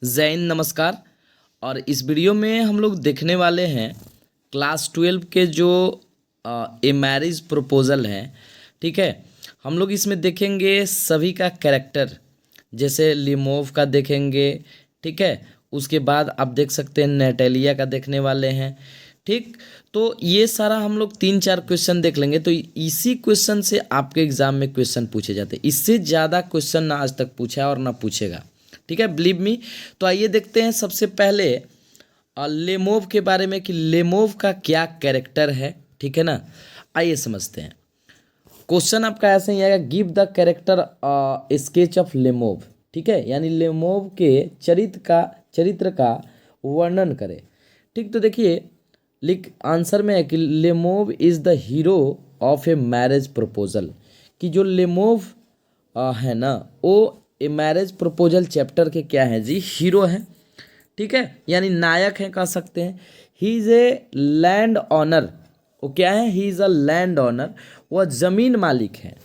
जय हिंद, नमस्कार। और इस वीडियो में हम लोग देखने वाले हैं क्लास 12 के जो ए मैरिज प्रपोजल है। ठीक है, हम लोग इसमें देखेंगे सभी का कैरेक्टर, जैसे लिमोव का देखेंगे। ठीक है, उसके बाद आप देख सकते हैं नेटेलिया का देखने वाले हैं। ठीक, तो ये सारा हम लोग 3-4 क्वेश्चन देख लेंगे। तो इसी क्वेश्चन से आपके एग्जाम में क्वेश्चन पूछे जाते हैं। इससे ज़्यादा क्वेश्चन ना आज तक पूछा है और ना पूछेगा। ठीक है, बिलीव मी। तो आइए देखते हैं सबसे पहले लेमोव के बारे में कि लेमोव का क्या कैरेक्टर है। ठीक है ना, आइए समझते हैं। क्वेश्चन आपका ऐसे ही आएगा, give the character sketch of Lomov. ठीक है, यानी लेमोव के चरित्र का वर्णन करें। ठीक, तो देखिए लिख आंसर में है कि Lomov is the hero of a marriage proposal. कि जो लेमोव है ना, वो ए मैरिज प्रपोजल चैप्टर के क्या है जी, हीरो हैं। ठीक है, यानी नायक हैं कह सकते हैं। ही इज़ ए लैंड ऑनर। वो क्या है, he is a land owner. वह ज़मीन मालिक है।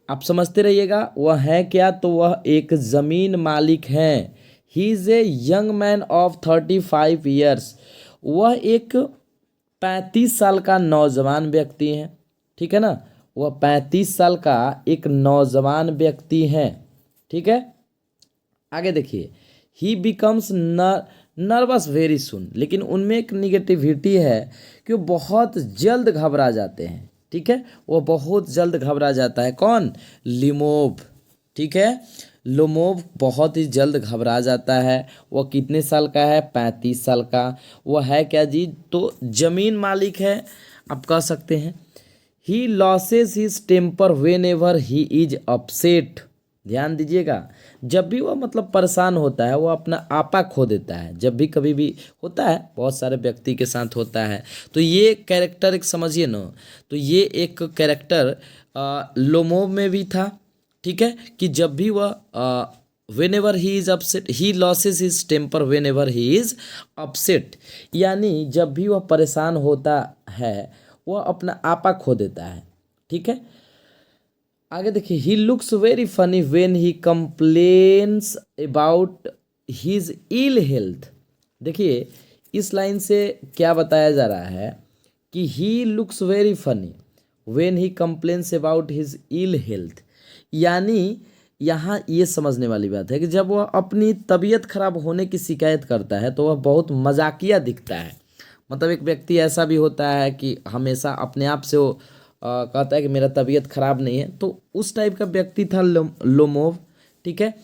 आप समझते रहिएगा, वह है क्या, तो वह एक ज़मीन मालिक हैं। ही is a young man of 35 years. वह एक 35 साल का नौजवान व्यक्ति हैं। ठीक है ना, वह 35 साल का एक नौजवान व्यक्ति हैं। ठीक है, आगे देखिए, ही बिकम्स नर्वस वेरी सुन। लेकिन उनमें एक निगेटिविटी है कि वो बहुत जल्द घबरा जाते हैं। ठीक है, वो बहुत जल्द घबरा जाता है। कौन, लिमोव। ठीक है, लोमोव बहुत ही जल्द घबरा जाता है। वह कितने साल का है, 35 साल का। वह है क्या जी, तो जमीन मालिक है, आप कह सकते हैं। He loses his temper whenever he is upset. ध्यान दीजिएगा, जब भी वह मतलब परेशान होता है, वह अपना आपा खो देता है। जब भी कभी भी होता है, बहुत सारे व्यक्ति के साथ होता है। तो ये कैरेक्टर एक समझिए ना, तो ये एक कैरेक्टर लोमोव में भी था। ठीक है, कि जब भी वह whenever he is upset, he loses his temper whenever he is upset. यानी जब भी वह परेशान होता है, वह अपना आपा खो देता है। ठीक है, आगे देखिए, he looks very funny when he complains about his ill health. देखिए इस लाइन से क्या बताया जा रहा है कि he looks very funny when he complains about his ill health. यानी यहाँ ये समझने वाली बात है कि जब वह अपनी तबीयत खराब होने की शिकायत करता है तो वह बहुत मजाकिया दिखता है। मतलब एक व्यक्ति ऐसा भी होता है कि हमेशा अपने आप से वो कहता है कि मेरा तबीयत खराब नहीं है, तो उस टाइप का व्यक्ति था लोमोव। ठीक है,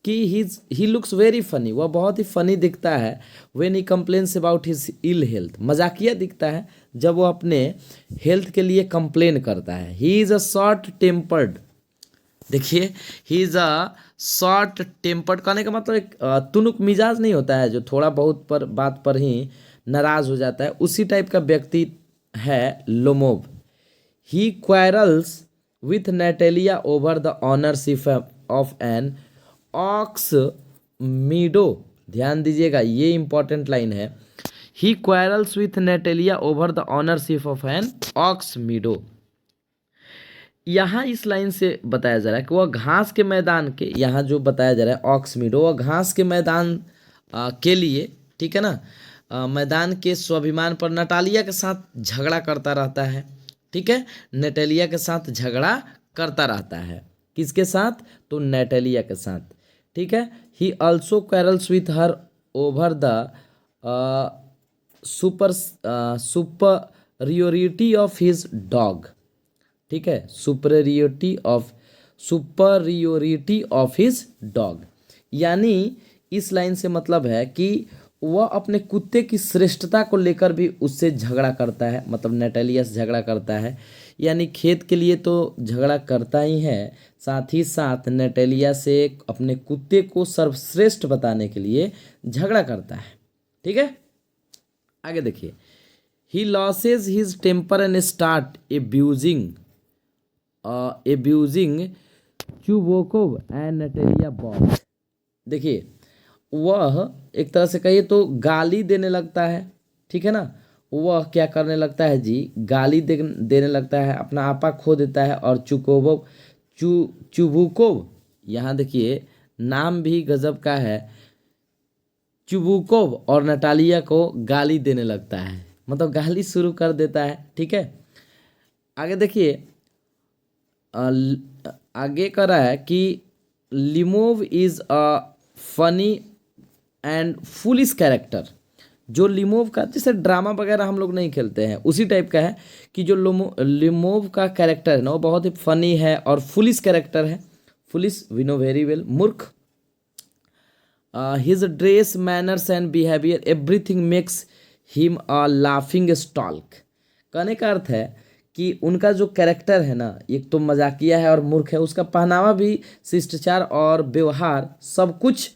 कि ही लुक्स वेरी फनी, वह बहुत ही फनी दिखता है। When he complains about his ill health, मजाकिया दिखता है जब वो अपने हेल्थ के लिए कंप्लेन करता है। He is a short tempered. देखिए, he is a short tempered कहने का मतलब एक तुनुक मिजाज नहीं होता है, जो थोड़ा बहुत पर बात पर ही नाराज हो जाता है, उसी टाइप का व्यक्ति है Lomov. He quarrels with Natalia over the ownership of an ox meadow. ध्यान दीजिएगा, ये इंपॉर्टेंट लाइन है। He quarrels with Natalia over the ownership of an ox meadow. यहाँ इस लाइन से बताया जा रहा है कि वह घास के मैदान के, यहाँ जो बताया जा रहा है ऑक्स मीडो, वह घास के मैदान के लिए, ठीक है ना, मैदान के स्वाभिमान पर नटालिया के साथ झगड़ा करता रहता है। ठीक है, नेटेलिया के साथ झगड़ा करता रहता है। किसके साथ, तो नेटेलिया के साथ। ठीक है, he also quarrels with her over the superiority of his dog. ठीक है, सुपरियोरिटी ऑफ हिज डॉग। यानी इस लाइन से मतलब है कि वह अपने कुत्ते की श्रेष्ठता को लेकर भी उससे झगड़ा करता है, मतलब नेटेलिया से झगड़ा करता है। यानी खेत के लिए तो झगड़ा करता ही है, साथ ही साथ नेटेलिया से अपने कुत्ते को सर्वश्रेष्ठ बताने के लिए झगड़ा करता है। ठीक है, आगे देखिए, he loses his temper and start abusing Chubukov and Natalia both. देखिए, वह एक तरह से कहिए तो गाली देने लगता है। ठीक है ना, वह क्या करने लगता है जी, गाली देने लगता है, अपना आपा खो देता है। और चुबुकोव, यहाँ देखिए नाम भी गजब का है, चुबुकोव और नटालिया को गाली देने लगता है, मतलब गाली शुरू कर देता है। ठीक है, आगे देखिए, आगे कर रहा है कि Lomov is a funny and foolish character. जो लिमोव का, जैसे ड्रामा वगैरह हम लोग नहीं खेलते हैं उसी टाइप का है कि जो लिमोव का कैरेक्टर है ना वो बहुत ही फनी है और फुलिश कैरेक्टर है। Foolish we know very well, मूर्ख। His dress, manners and behaviour everything makes him a laughing stock. कहने का अर्थ है कि उनका जो कैरेक्टर है ना, एक तो मजाकिया है और मूर्ख है, उसका पहनावा भी, शिष्टाचार और व्यवहार सब कुछ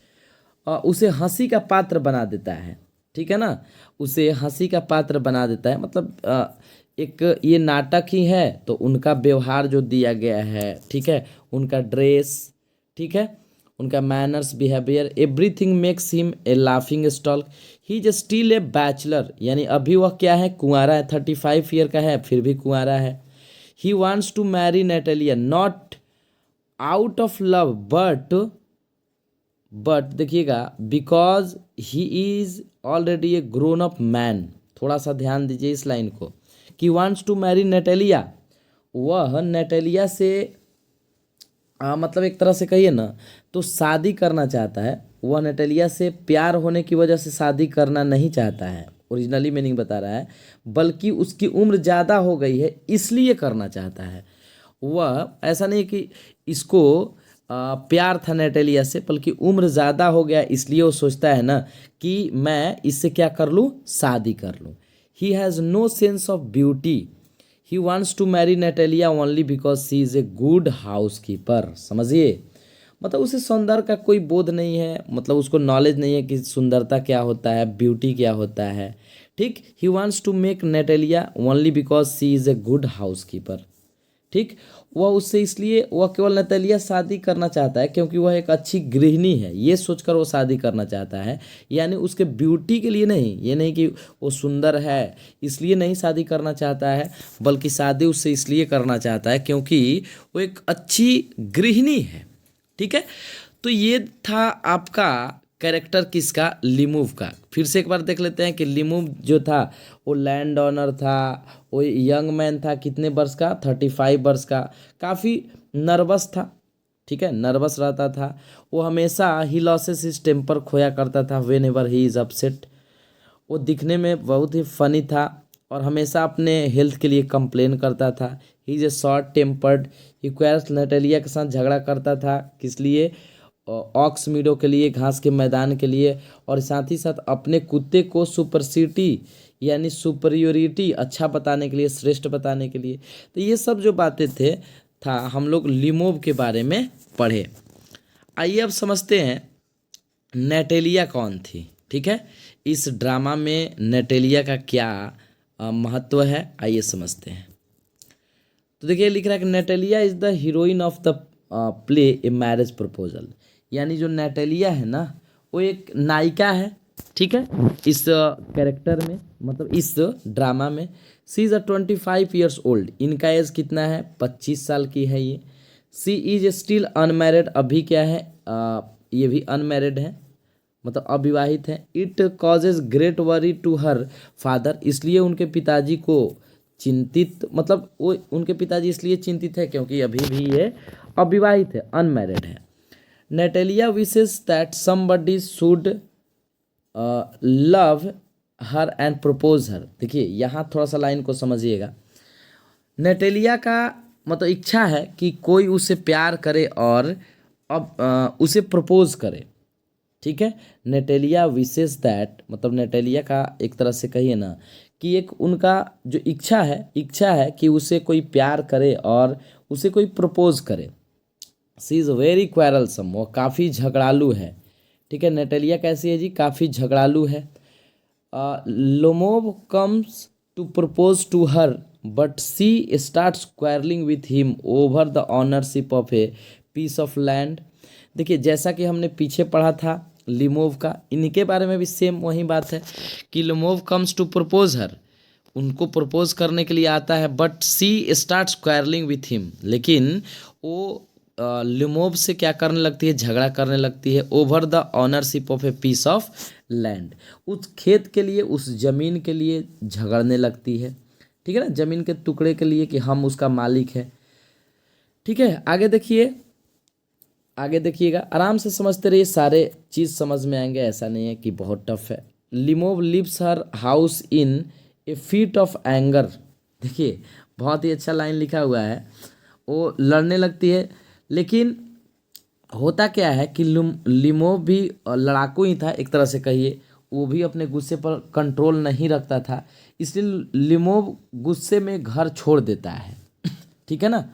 उसे हंसी का पात्र बना देता है। ठीक है ना, उसे हंसी का पात्र बना देता है। मतलब एक ये नाटक ही है तो उनका व्यवहार जो दिया गया है, ठीक है, उनका ड्रेस, ठीक है, उनका manners, behaviour, everything makes him a laughing stock. He is still a bachelor, यानी अभी वह क्या है, कुंवारा है, 35 ईयर का है फिर भी कुंवारा है। He wants to marry Natalia not out of love but देखिएगा because he is already a grown up man. थोड़ा सा ध्यान दीजिए इस लाइन को कि वांट्स टू मैरी नेटेलिया, वह नेटेलिया से मतलब एक तरह से कहिए ना तो शादी करना चाहता है। वह नेटेलिया से प्यार होने की वजह से शादी करना नहीं चाहता है, ओरिजिनली मीनिंग बता रहा है, बल्कि उसकी उम्र ज़्यादा हो गई है इसलिए करना चाहता है। वह ऐसा नहीं कि इसको प्यार था नेटेलिया से, बल्कि उम्र ज़्यादा हो गया इसलिए वो सोचता है ना कि मैं इससे क्या कर लूँ, शादी कर लूँ। He has no sense of beauty, he wants to marry Natalia only because she is a good housekeeper. समझिए, मतलब उसे सौंदर्य का कोई बोध नहीं है, मतलब उसको नॉलेज नहीं है कि सुंदरता क्या होता है, ब्यूटी क्या होता है। ठीक, he wants to make Natalia only because she is a good housekeeper. ठीक, वह उससे इसलिए, वह केवल नतालिया शादी करना चाहता है क्योंकि वह एक अच्छी गृहिणी है, ये सोचकर वो शादी करना चाहता है। यानी उसके ब्यूटी के लिए नहीं, ये नहीं कि वो सुंदर है इसलिए नहीं शादी करना चाहता है, बल्कि शादी उससे इसलिए करना चाहता है क्योंकि वो एक अच्छी गृहिणी है। ठीक है, तो ये था आपका कैरेक्टर किसका, लिमूव का। फिर से एक बार देख लेते हैं कि लिमूव जो था वो लैंड ऑनर था, वो यंग मैन था, कितने वर्ष का, 35 वर्ष का, काफ़ी नर्वस था। ठीक है, नर्वस रहता था, वो हमेशा ही लॉसेस हिज टेम्पर, खोया करता था when ever he is upset. वो दिखने में बहुत ही फनी था और हमेशा अपने हेल्थ के लिए कंप्लेन करता था। He is a short tempered, he quarrels Natalia के साथ झगड़ा करता था, किस लिए, ऑक्स मीडो के लिए, घास के मैदान के लिए, और साथ ही साथ अपने कुत्ते को सुपरसिटी यानी सुपरियोरिटी अच्छा बताने के लिए, श्रेष्ठ बताने के लिए। तो ये सब जो बातें थे था हम लोग लिमोव के बारे में पढ़े। आइए अब समझते हैं नेटेलिया कौन थी। ठीक है, इस ड्रामा में नेटेलिया का क्या महत्व है, आइए समझते हैं। तो देखिए लिख रहा है कि Natalia is the heroine of the play a marriage proposal. यानी जो नेटेलिया है ना वो एक नायिका है। ठीक है, इस कैरेक्टर में, मतलब इस ड्रामा में। सी इज़ अ 25 ईयर्स ओल्ड, इनका एज कितना है, 25 साल की है ये। सी इज स्टिल अनमैरिड, अभी क्या है, ये भी अनमैरिड है, मतलब अविवाहित है। It causes great worry to her father, इसलिए उनके पिताजी को चिंतित, मतलब वो उनके पिताजी इसलिए चिंतित है क्योंकि अभी भी ये अविवाहित है, अनमैरिड है। Natalia wishes that somebody should love her and propose her. देखिए यहाँ थोड़ा सा लाइन को समझिएगा। नेटेलिया का मतलब इच्छा है कि कोई उसे प्यार करे और अब उसे प्रपोज करे। ठीक है, नेटेलिया विशेस दैट, मतलब नेटेलिया का एक तरह से कहिए ना कि एक उनका जो इच्छा है कि उसे कोई प्यार करे और उसे कोई प्रपोज करे। सी इज़ वेरी क्वेरलसम, वो काफ़ी झगड़ालू है। ठीक है, नेटेलिया कैसी है जी, काफ़ी झगड़ालू है। Lomov comes to propose to her but she starts quarrelling with him over the ownership of a piece of land. देखिए जैसा कि हमने पीछे पढ़ा था लिमोव का, इनके बारे में भी सेम वही बात है कि Lomov comes to propose her, उनको प्रपोज करने के लिए आता है, but she starts quarrelling with him, लेकिन वो लिमोव से क्या करने लगती है, झगड़ा करने लगती है over the ownership of a piece of land. उस खेत के लिए, उस जमीन के लिए झगड़ने लगती है, ठीक है ना, जमीन के टुकड़े के लिए कि हम उसका मालिक है। ठीक है, आगे देखिए, आगे देखिएगा, आराम से समझते रहिए, सारे चीज़ समझ में आएंगे, ऐसा नहीं है कि बहुत टफ है। Lomov leaves her house in a fit of anger. देखिए बहुत ही अच्छा लाइन लिखा हुआ है, वो लड़ने लगती है, लेकिन होता क्या है कि लिमोव भी लड़ाकू ही था एक तरह से कहिए, वो भी अपने गुस्से पर कंट्रोल नहीं रखता था, इसलिए लिमोव गुस्से में घर छोड़ देता है। ठीक है ना।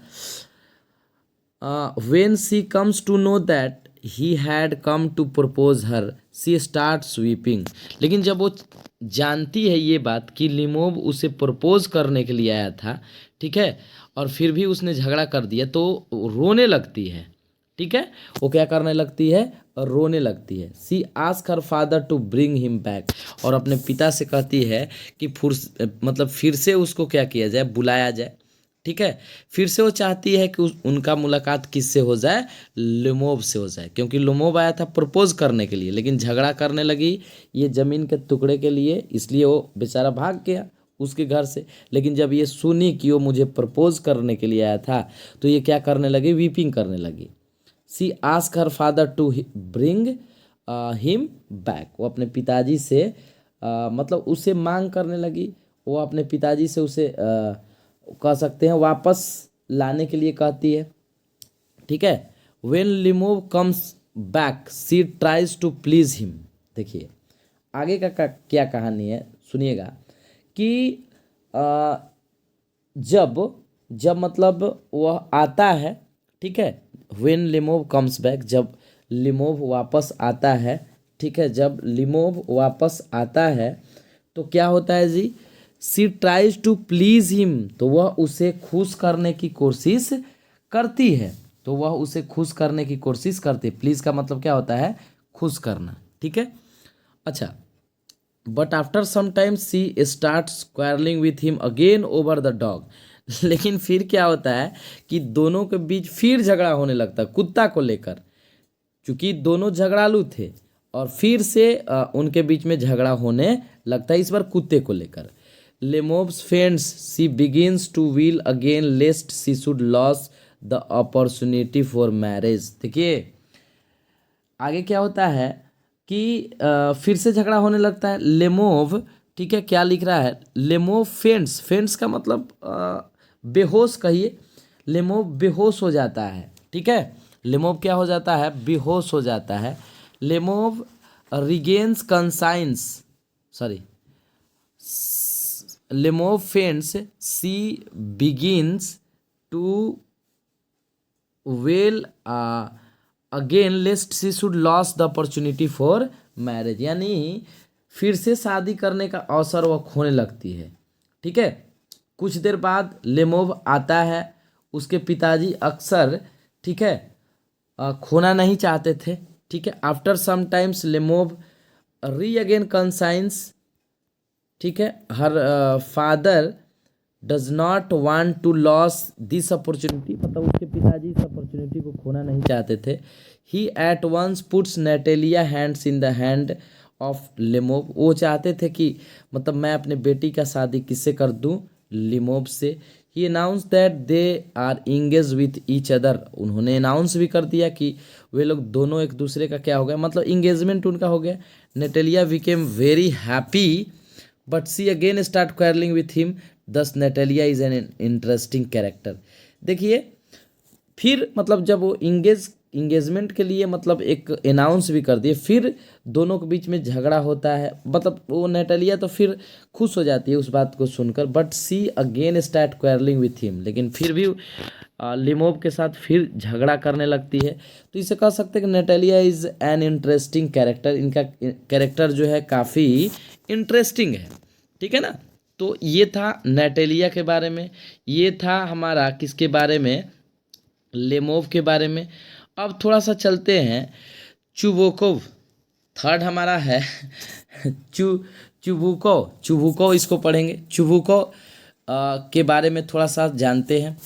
When she comes to know that he had come to propose her, she starts weeping। लेकिन जब वो जानती है ये बात कि लिमोव उसे प्रपोज करने के लिए आया था, ठीक है, और फिर भी उसने झगड़ा कर दिया, तो रोने लगती है। ठीक है, वो क्या करने लगती है, रोने लगती है। She ask her father to bring him back, और अपने पिता से कहती है कि मतलब फिर से उसको क्या किया जाए, बुलाया जाए। ठीक है, फिर से वो चाहती है कि उनका मुलाकात किससे हो जाए, लिमोव से हो जाए, क्योंकि लिमोव आया था प्रपोज करने के लिए, लेकिन झगड़ा करने लगी ये ज़मीन के टुकड़े के लिए, इसलिए वो बेचारा भाग गया उसके घर से। लेकिन जब ये सुनी कि वो मुझे प्रपोज करने के लिए आया था, तो ये क्या करने लगी, वीपिंग करने लगी। She ask her father to bring him back, वो अपने पिताजी से मतलब उसे मांग करने लगी, वो अपने पिताजी से उसे कह सकते हैं वापस लाने के लिए कहती है। ठीक है, when Lomov comes back she tries to please him. देखिए आगे का क्या कहानी है, सुनिएगा कि जब मतलब वह आता है, ठीक है, व्हेन लिमोव कम्स बैक, जब लिमोव वापस आता है, ठीक है, जब लिमोव वापस आता है तो क्या होता है जी, सी ट्राइज टू प्लीज हिम, तो वह उसे खुश करने की कोशिश करती है, तो वह उसे खुश करने की कोशिश करती है। प्लीज का मतलब क्या होता है, खुश करना। ठीक है, अच्छा, but after some time she starts quarrelling with him again over the dog. लेकिन फिर क्या होता है कि दोनों के बीच फिर झगड़ा होने लगता है कुत्ता को लेकर, क्योंकि दोनों झगड़ालू थे, और फिर से उनके बीच में झगड़ा होने लगता है, इस बार कुत्ते को लेकर। Lomov's faints she begins to wail again lest she should lose the opportunity for marriage. देखिए आगे क्या होता है कि फिर से झगड़ा होने लगता है। लेमोव, ठीक है, क्या लिख रहा है, लेमोव फेंट्स, फेंट्स का मतलब बेहोश कहिए, लेमोव बेहोश हो जाता है। ठीक है, लेमोव क्या हो जाता है, बेहोश हो जाता है। Lomov regains conscience, sorry, Lomov faints she begins to wail again lest she should lose the opportunity for marriage, यानी फिर से शादी करने का अवसर वह खोने लगती है। ठीक है, कुछ देर बाद लेमोव आता है, उसके पिताजी अक्सर, ठीक है, खोना नहीं चाहते थे। ठीक है, आफ्टर सम टाइम्स लेमोव री अगेन कंसाइंस, ठीक है, her father does not want to loss this opportunity, मतलब उसके पिताजी इस अपॉर्चुनिटी को खोना नहीं चाहते थे। He at once puts Natalia hands in the hand of Lomov, वो चाहते थे कि मतलब मैं अपने बेटी का शादी किससे कर दूं, लिमोव से। He announce that they are engage with each other, उन्होंने अनाउंस भी कर दिया कि वे लोग दोनों एक दूसरे का क्या हो गया, मतलब इंगेजमेंट उनका हो गया। Natalia became very happy but she again start quarrelling with him, thus Natalia is an interesting character. देखिए फिर मतलब जब वो इंगेजमेंट के लिए मतलब एक अनाउंस भी कर दिए, फिर दोनों के बीच में झगड़ा होता है, मतलब वो नेटेलिया तो फिर खुश हो जाती है उस बात को सुनकर, but she again start quarrelling with him, लेकिन फिर भी लिमोव के साथ फिर झगड़ा करने लगती है। तो इसे कह सकते हैं कि Natalia is an interesting character, इनका कैरेक्टर जो है काफ़ी इंटरेस्टिंग है। ठीक है ना, तो ये था नेटेलिया के बारे में, ये था हमारा किसके बारे में, लेमोव के बारे में। अब थोड़ा सा चलते हैं चुबुकोव, थर्ड हमारा है चुबुको, इसको पढ़ेंगे। चुबुको के बारे में थोड़ा सा जानते हैं।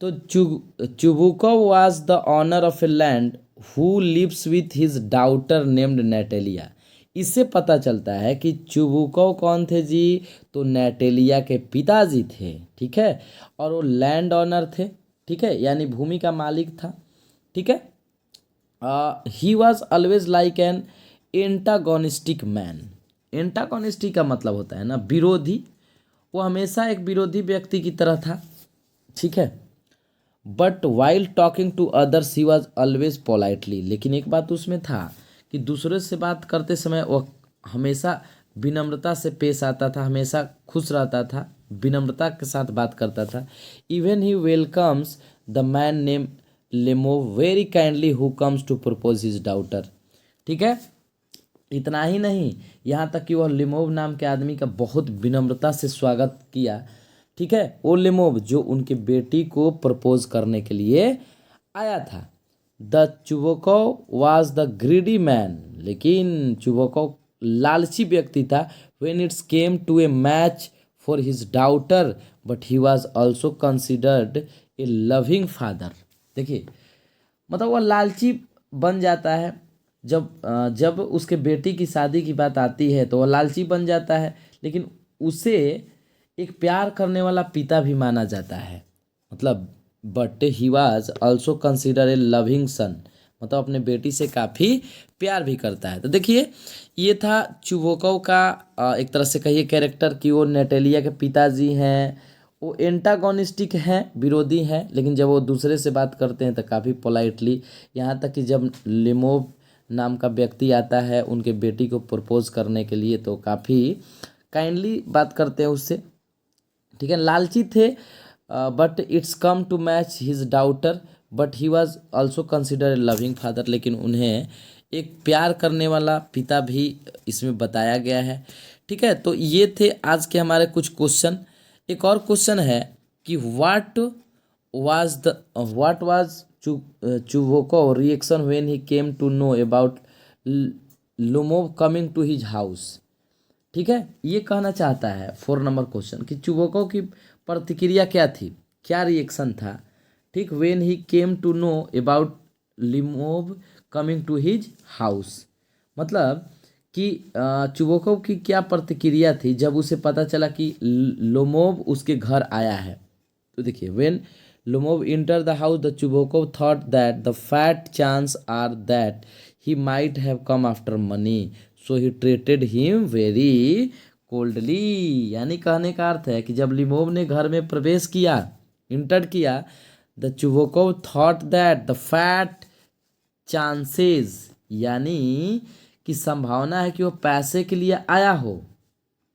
तो Chubukov was the owner of a land who lives with his daughter named Natalia. इससे पता चलता है कि चुबुकोव कौन थे जी, तो नेटेलिया के पिताजी थे, ठीक है, और वो लैंड ऑनर थे, ठीक है, यानी भूमि का मालिक था, ठीक है। ही was always like an antagonistic man. Antagonistic का मतलब होता है ना विरोधी, वो हमेशा एक विरोधी व्यक्ति की तरह था, ठीक है। But while talking to others he was always politely, लेकिन एक बात उसमें था कि दूसरे से बात करते समय वो हमेशा विनम्रता से पेश आता था, हमेशा खुश रहता था, विनम्रता के साथ बात करता था। Even he welcomes the man name Lomov very kindly who comes to propose his daughter, ठीक है। इतना ही नहीं, यहाँ तक कि वह लेमोव नाम के आदमी का बहुत विनम्रता से स्वागत किया, ठीक है। वो लेमोव जो उनके बेटी को प्रपोज करने के लिए आया था। The Chubukov was the greedy man, लेकिन चुबुकोव लालची व्यक्ति था। When it's came to a match for his daughter but he was also considered a loving father. देखिए, मतलब वह लालची बन जाता है जब उसके बेटी की शादी की बात आती है तो वह लालची बन जाता है, लेकिन उसे एक प्यार करने वाला पिता भी माना जाता है। मतलब but he was also consider a loving son, मतलब अपने बेटी से काफ़ी प्यार भी करता है। तो देखिए, ये था चुबुकोव का एक तरह से कहिए कैरेक्टर कि वो नेटेलिया के पिताजी हैं, वो एंटागोनिस्टिक हैं, विरोधी हैं, लेकिन जब वो दूसरे से बात करते हैं तो काफ़ी पोलाइटली, यहाँ तक कि जब लेमोव नाम का व्यक्ति आता है उनके बेटी को प्रपोज करने के लिए तो काफ़ी काइंडली बात करते हैं उससे, ठीक है। लालची थे, but it's come to match his daughter but he was also consider a loving father, लेकिन उन्हें एक प्यार करने वाला पिता भी इसमें बताया गया है, ठीक है। तो ये थे आज के हमारे कुछ क्वेश्चन। एक और क्वेश्चन है कि what was Chubukov reaction when he came to know about Lomov coming to his house, ठीक है। ये कहना चाहता है 4 नंबर क्वेश्चन कि चुबुकोव की प्रतिक्रिया क्या थी, क्या रिएक्शन था, ठीक, when he came to know about Lomov coming to his house. मतलब कि चुबुकोव की क्या प्रतिक्रिया थी जब उसे पता चला कि लेमोव उसके घर आया है। तो देखिए, when Lomov enter the house the Chubukov thought that the fat chance are that he might have come after money so he treated him very coldly. यानी कहने का अर्थ है कि जब लेमोव ने घर में प्रवेश किया, इंटर किया, the Chubukov thought that the fat chances, यानी कि संभावना है कि वो पैसे के लिए आया हो,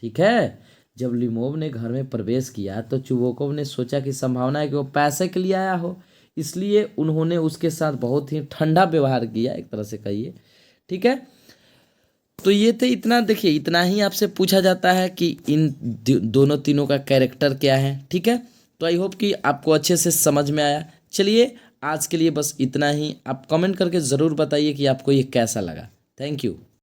ठीक है। जब लेमोव ने घर में प्रवेश किया तो चुबुकोव ने सोचा कि संभावना है कि वो पैसे के लिए आया हो, इसलिए उन्होंने उसके साथ बहुत ही ठंडा व्यवहार किया, एक तरह से कहिए, ठीक है। तो ये थे, इतना देखिए, इतना ही आपसे पूछा जाता है कि इन दोनों तीनों का कैरेक्टर क्या है, ठीक है। तो आई होप कि आपको अच्छे से समझ में आया। चलिए, आज के लिए बस इतना ही। आप कमेंट करके ज़रूर बताइए कि आपको ये कैसा लगा। Thank you.